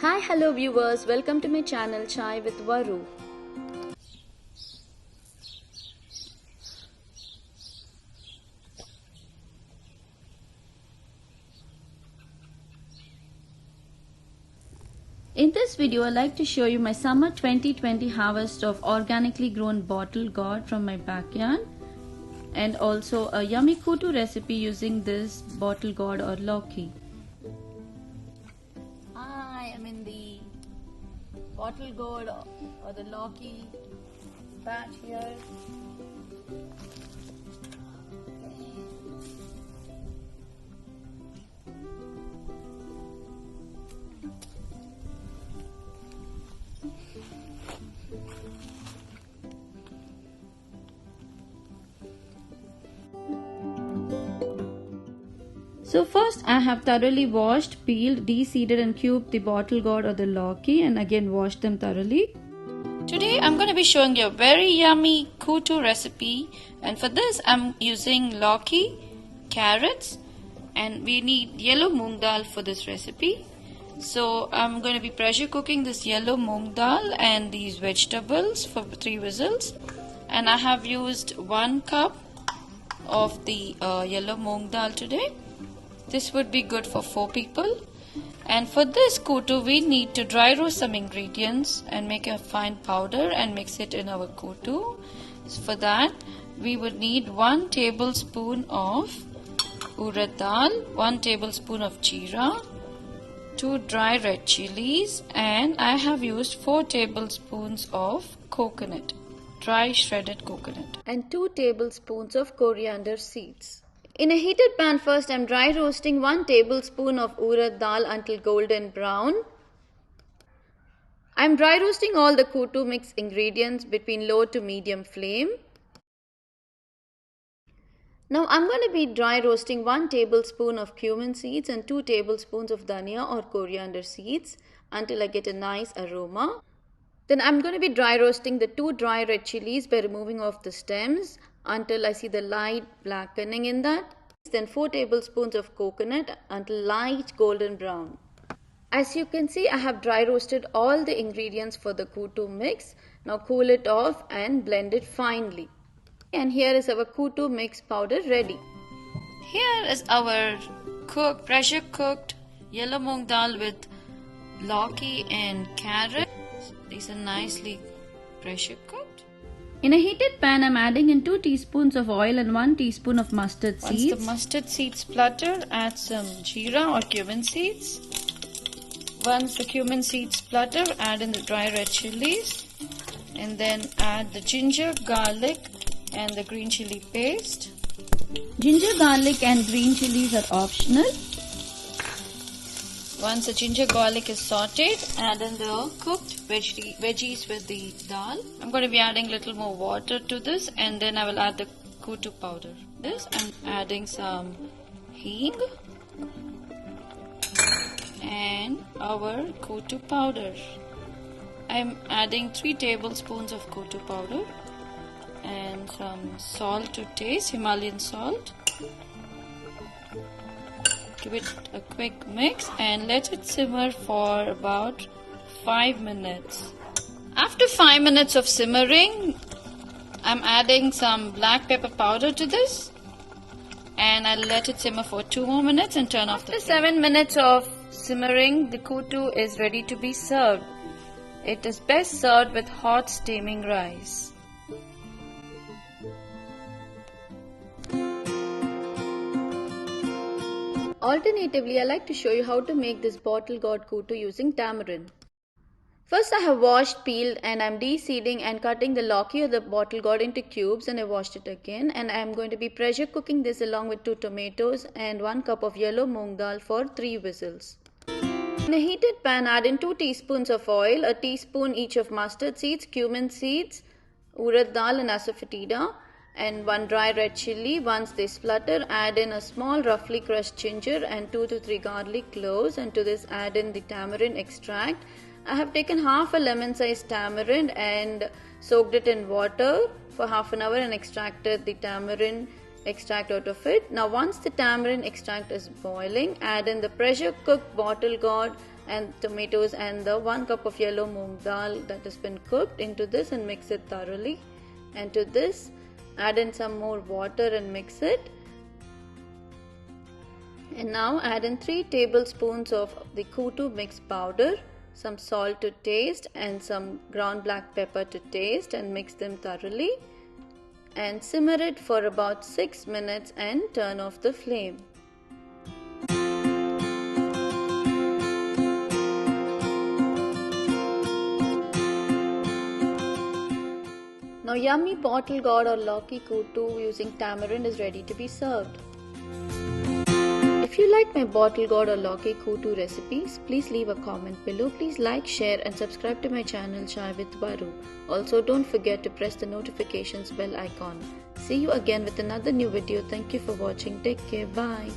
Hi, hello viewers, welcome to my channel Chai with Varu. In this video, I'd like to show you my summer 2020 harvest of organically grown bottle gourd from my backyard, and also a yummy Kootu recipe using this bottle gourd or Lauki. I am in the bottle gourd or the Lauki patch here. So first I have thoroughly washed, peeled, de-seeded and cubed the bottle gourd or the Lauki, and again washed them thoroughly. Today I'm going to be showing you a very yummy Kootu recipe, and for this I'm using Lauki, carrots, and we need yellow moong dal for this recipe. So I'm going to be pressure cooking this yellow moong dal and these vegetables for 3 whistles, and I have used 1 cup of the yellow moong dal today. This would be good for 4 people. And for this Kootu, we need to dry roast some ingredients and make a fine powder and mix it in our Kootu. So for that, we would need 1 tablespoon of urad dal, 1 tablespoon of jeera, 2 dry red chilies, and I have used 4 tablespoons of coconut, dry shredded coconut, and 2 tablespoons of coriander seeds. In a heated pan, first I am dry roasting 1 tablespoon of urad dal until golden brown. I am dry roasting all the Kootu mix ingredients between low to medium flame. Now I am going to be dry roasting 1 tablespoon of cumin seeds and 2 tablespoons of dhania or coriander seeds until I get a nice aroma. Then I am going to be dry roasting the 2 dry red chilies by removing off the stems until I see the light blackening in that. Then 4 tablespoons of coconut until light golden brown. As you can see, I have dry roasted all the ingredients for the Kootu mix. Now cool it off and blend it finely. And here is our Kootu mix powder ready. Here is our pressure cooked yellow moong dal with Lauki and carrot. These are nicely pressure cooked. In a heated pan, I am adding in 2 teaspoons of oil and 1 teaspoon of mustard seeds. Once the mustard seeds splutter, add some jeera or cumin seeds. Once the cumin seeds splutter, add in the dry red chilies. And then add the ginger, garlic and the green chili paste. Ginger, garlic and green chilies are optional. Once the ginger garlic is sauteed, add in the cooked veggies with the dal. I'm going to be adding a little more water to this, and then I will add the Kootu powder. I'm adding some hing and our Kootu powder. I'm adding 3 tablespoons of Kootu powder and some salt to taste, Himalayan salt. Give it a quick mix and let it simmer for about 5 minutes. After 5 minutes of simmering, I'm adding some black pepper powder to this, and I'll let it simmer for 2 more minutes and turn off the flame. After 7 minutes of simmering, the Kootu is ready to be served. It is best served with hot steaming rice. Alternatively, I like to show you how to make this bottle gourd Kootu using tamarind. First I have washed, peeled, and I am de-seeding and cutting the Lauki or the bottle gourd into cubes, and I washed it again, and I am going to be pressure cooking this along with 2 tomatoes and 1 cup of yellow moong dal for 3 whistles. In a heated pan, add in 2 teaspoons of oil, a teaspoon each of mustard seeds, cumin seeds, urad dal and asafoetida, and 1 dry red chili. Once they splutter, add in a small roughly crushed ginger and 2 to 3 garlic cloves, and to this add in the tamarind extract. I have taken half a lemon sized tamarind and soaked it in water for half an hour and extracted the tamarind extract out of it. Now once the tamarind extract is boiling, add in the pressure cooked bottle gourd and tomatoes and the 1 cup of yellow moong dal that has been cooked into this and mix it thoroughly. And to this, add in some more water and mix it. And now add in 3 tablespoons of the Kootu-mix powder, some salt to taste and some ground black pepper to taste, and mix them thoroughly. And simmer it for about 6 minutes and turn off the flame. Now yummy bottle gourd or Lauki Kootu using tamarind is ready to be served. If you like my bottle gourd or Lauki Kootu recipes, please leave a comment below. Please like, share and subscribe to my channel Chai with Varu. Also don't forget to press the notifications bell icon. See you again with another new video. Thank you for watching. Take care. Bye.